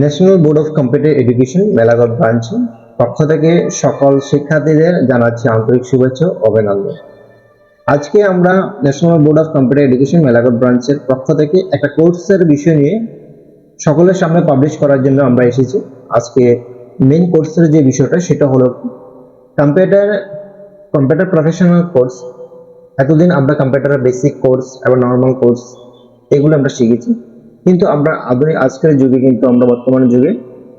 National board of computer education Melaghar branch পক্ষ থেকে সকল শিক্ষার্থীদের জানাচ্ছি আন্তরিক শুভেচ্ছা ও অভিনন্দন। আজকে আমরা national board of computer education Melaghar ব্রাঞ্চের পক্ষ থেকে একটা কোর্সের বিষয় নিয়ে সকলের সামনে পাবলিশ করার জন্য আমরা এসেছি। আজকে মেইন কোর্সের যে বিষয়টা সেটা হলো কম্পিউটার কম্পিউটার প্রফেশনাল কোর্স। এতদিন আমরা কম্পিউটারের বেসিক কোর্স এবং নর্মাল কোর্স এগুলো আমরা শিখেছি, কিন্তু আমরা আধুনিক আজকের যুগে কিন্তু আমরা বর্তমান যুগে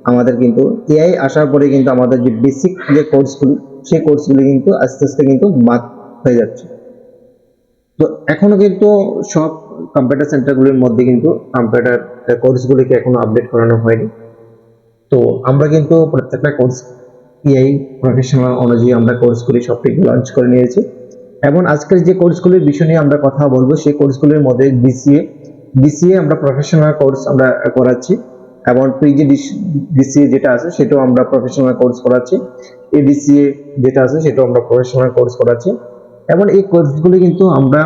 আমাদের কিন্তু এআই আসার পরে কিন্তু আমাদের যে বেসিক যে কোর্সগুলি সেই কোর্সগুলি কিন্তু আস্তে আস্তে কিন্তু বাদ হয়ে যাচ্ছে। তো এখনো কিন্তু সব কম্পিউটার সেন্টারগুলির মধ্যে কিন্তু কম্পিউটার কোর্সগুলিকে এখনো আপডেট করানো হয়নি। তো আমরা কিন্তু প্রত্যেকটা কোর্স এআই প্রফেশনাল অনুযায়ী আমরা কোর্সগুলি সবটিকে লঞ্চ করে নিয়েছি এবং আজকের যে কোর্সগুলির বিষয় নিয়ে আমরা কথা বলবো সেই কোর্সগুলির মধ্যে বিসিএ আমরা প্রফেশনাল কোর্স আমরা করাচ্ছি এবং পিজি ডিসিএ যেটা আছে সেটাও আমরা প্রফেশনাল কোর্স করাচ্ছি, এডিসিএ যেটা আছে সেটাও আমরা প্রফেশনাল কোর্স করাচ্ছি এবং এই কোর্সগুলি কিন্তু আমরা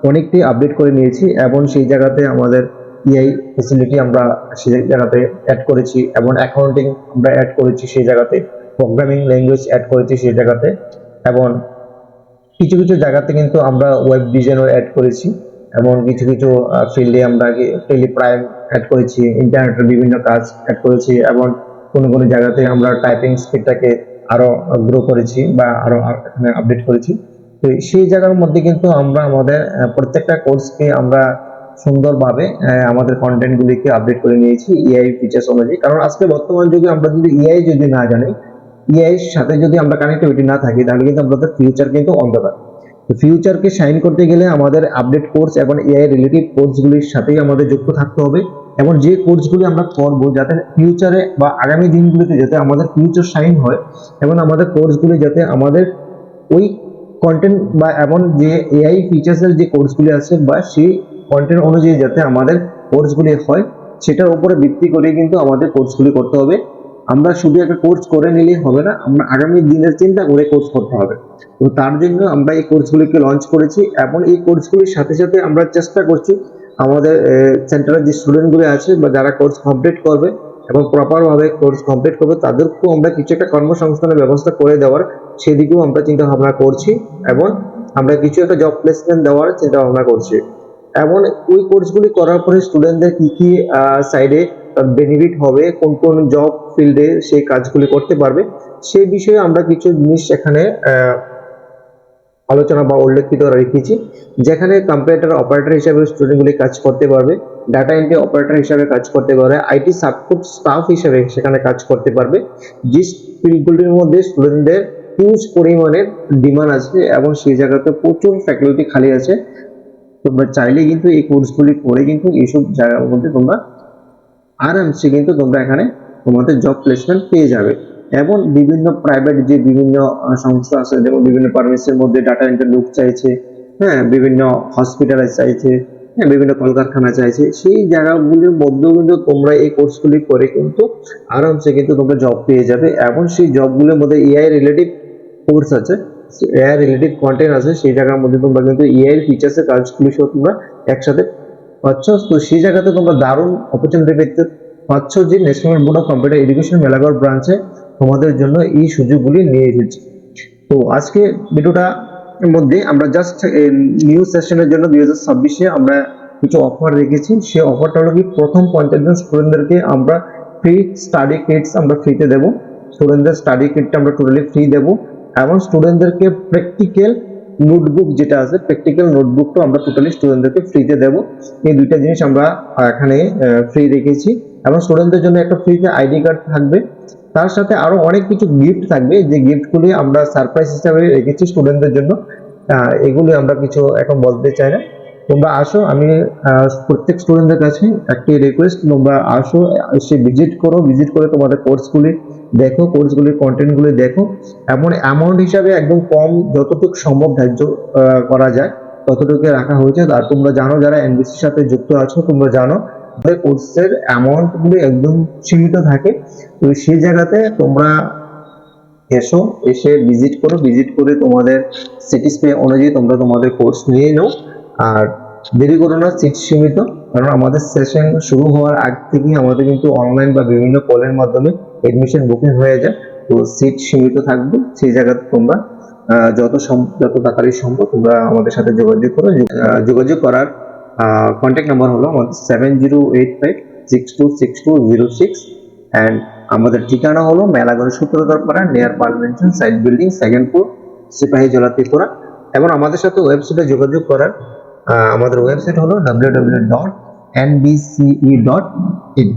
অনেকটাই আপডেট করে নিয়েছি এবং সেই জায়গাতে আমাদের এআই ফেসিলিটি আমরা সেই জায়গাতে অ্যাড করেছি এবং অ্যাকাউন্টিং আমরা অ্যাড করেছি সেই জায়গাতে, প্রোগ্রামিং ল্যাঙ্গুয়েজ অ্যাড করেছি সেই জায়গাতে এবং কিছু কিছু জায়গাতে কিন্তু আমরা ওয়েব ডিজাইনও অ্যাড করেছি এবং কিছু কিছু ফিল্ডে আমরা টেলিপ্রাইম অ্যাড করেছি, ইন্টারনেটের বিভিন্ন কাজ অ্যাড করেছি এবং কোনো কোনো জায়গাতে আমরা টাইপিং স্পিডটাকে আরো গ্রো করেছি বা আরো এখানে আপডেট করেছি। তো সেই জায়গার মধ্যে কিন্তু আমরা আমাদের প্রত্যেকটা কোর্সকে আমরা সুন্দরভাবে আমাদের কন্টেন্টগুলিকে আপডেট করে নিয়েছি এআই ফিচার্স অনুযায়ী। কারণ আজকে বর্তমান যুগে আমরা যদি এআই যদি না জানি, এআই এর সাথে যদি আমরা কানেক্টিভিটি না থাকি, তাহলে কিন্তু আমাদের ফিউচার কিন্তু অন্ধকার। তো ফিউচারকে শাইন করতে গেলে আমাদের আপডেট কোর্স এবং এআই রিলেটেড কোর্সগুলির সাথেই আমাদের যুক্ত থাকতে হবে এবং যে কোর্সগুলি আমরা করবো যাতে ফিউচারে বা আগামী দিনগুলিতে যাতে আমাদের ফিউচার শাইন হয় এবং আমাদের কোর্সগুলি যাতে আমাদের ওই কন্টেন্ট বা এমন যে এআই ফিচার্সের যে কোর্সগুলি আছে বা সেই কন্টেন্ট অনুযায়ী যাতে আমাদের কোর্সগুলি হয়, সেটার উপরে ভিত্তি করে কিন্তু আমাদের কোর্সগুলি করতে হবে। আমরা শুধু একটা কোর্স করে নিলেই হবে না, আমরা আগামী দিনের চিন্তা করে কোর্স করতে হবে। তো তার জন্য আমরা এই কোর্সগুলিকে লঞ্চ করেছি এবং এই কোর্সগুলির সাথে সাথে আমরা চেষ্টা করছি আমাদের সেন্টারের যে স্টুডেন্টগুলি আছে বা যারা কোর্স কমপ্লিট করবে এবং প্রপারভাবে কোর্স কমপ্লিট করবে তাদেরকেও আমরা কিছু একটা কর্মসংস্থানের ব্যবস্থা করে দেওয়ার সেদিকেও আমরা চিন্তা ভাবনা করছি এবং আমরা কিছু একটা জব প্লেসমেন্ট দেওয়ার চিন্তা ভাবনা করছি এবং ওই কোর্সগুলি করার পরে স্টুডেন্টদের কি কি সাইডে বেনিফিট হবে, কোন কোন জব ফিল্ডে সেই কাজগুলি করতে পারবে সেই বিষয়ে আমরা কিছু জিনিস এখানে আলোচনা বা উল্লেখিত রেখেছি। যেখানে কম্পিউটার অপারেটর হিসাবে স্টুডেন্টগুলি কাজ করতে পারবে, ডাটা এন্ট্রি অপারেটর হিসাবে কাজ করতে পারবে, আইটি সাপোর্ট স্টাফ হিসাবে সেখানে কাজ করতে পারবে। যে ফিল্ডগুলির মধ্যে স্টুডেন্টদের হিউজ পরিমাণের ডিমান্ড আছে এবং সেই জায়গাতে প্রচুর ফ্যাকাল্টি খালি আছে, তোমরা চাইলে কিন্তু এই কোর্সগুলি করে কিন্তু এইসব জায়গার মধ্যে তোমরা আরামসে কিন্তু তোমরা এখানে তোমাদের জব প্লেসমেন্ট পেয়ে যাবে। এবং বিভিন্ন প্রাইভেট যে বিভিন্ন সংস্থা আছে, যেমন বিভিন্ন পারমিশনের মধ্যে ডাটা এন্ট্রি লোক চাইছে, হ্যাঁ বিভিন্ন হসপিটালে চাইছে, হ্যাঁ বিভিন্ন কলকারখানা চাইছে, সেই জায়গাগুলির মধ্যেও কিন্তু তোমরা এই কোর্সগুলি করে কিন্তু আরামসে কিন্তু তোমরা জব পেয়ে যাবে এবং সেই জবগুলোর মধ্যে এআই রিলেটিভ কোর্স আছে, এআই রিলেটিভ কন্টেন্ট আছে, সেই জায়গার মধ্যে তোমরা কিন্তু এআই ফিচার্সের কাজগুলি সহ তোমরা একসাথে পাচ্ছ। তো সেই জায়গাতে তোমরা দারুণ অপরচুনিটি পেতে পাচ্ছ যে national board of computer education Melaghar ব্রাঞ্চে তোমাদের জন্য এই সুযোগগুলি নিয়ে এসেছি। তো আজকে ভিডিওটা মধ্যে আমরা জাস্ট নিউ সেশনের জন্য 2026-এ আমরা কিছু অফার রেখেছি। সেই অফারটা হলো কি, প্রথম 50 জন স্টুডেন্টদেরকে আমরা ফ্রি স্টাডি কিটস আমরা ফ্রিতে দেবো। স্টুডেন্টদের স্টাডি কিটটা আমরা টোটালি ফ্রি দেবো এবং স্টুডেন্টদেরকে প্র্যাকটিক্যাল নোটবুক যেটা আছে, প্র্যাকটিক্যাল নোটবুকটা আমরা টোটালি স্টুডেন্টদেরকে ফ্রিতে দেবো। এই দুইটা জিনিস আমরা এখানে ফ্রি রেখেছি এবং স্টুডেন্টদের জন্য একটা ফ্রিতে আইডি কার্ড থাকবে, তার সাথে আরো অনেক কিছু গিফট থাকবে, যে গিফটগুলি আমরা সারপ্রাইজ হিসাবে রেখেছি স্টুডেন্টদের জন্য। এগুলি আমরা কিছু এখন বলতে চাই না, তোমরা আসো। আমি প্রত্যেক স্টুডেন্টদের কাছে একটি রিকোয়েস্ট, তোমরা আসো, এসে ভিজিট করো, ভিজিট করে তোমাদের কোর্সগুলি দেখো, কোর্সগুলির কন্টেন্টগুলি দেখো এবং অ্যামাউন্ট হিসাবে একদম কম যতটুকু সম্ভব ধার্য করা যায় ততটুকু রাখা হয়েছে। আর তোমরা জানো যারা এনবিসির সাথে যুক্ত আছো, তোমরা জানো কোর্সের অ্যামাউন্ট গুলো একদম সীমিত থাকে। তো সেই জায়গাতে তোমরা এসো, এসে ভিজিট করো, ভিজিট করে তোমাদের স্যাটিসফাই অনুযায়ী তোমরা তোমাদের কোর্স নিয়ে নাও। আর দেরি করো না, সিট সীমিত, কারণ আমাদের সেশন শুরু হওয়ার আগ থেকেই আমাদের কিন্তু অনলাইন বা বিভিন্ন কলের মাধ্যমে এডমিশন বুকিং হয়ে যায়। তো সিট সীমিত থাকবে, সেই জায়গাতে তোমরা যত তাড়াতাড়ি সম্ভব তোমরা আমাদের সাথে যোগাযোগ করো। যোগাযোগ করার কন্ট্যাক্ট নাম্বার হলো আমাদের 7085626206 অ্যান্ড আমাদের ঠিকানা হলো Melaghar Sutradharpara near parliament side building, second floor, Sipahijala, Tripura. এবং আমাদের সাথে ওয়েবসাইটে যোগাযোগ করার আমাদের ওয়েবসাইট হলো www.nbce.in।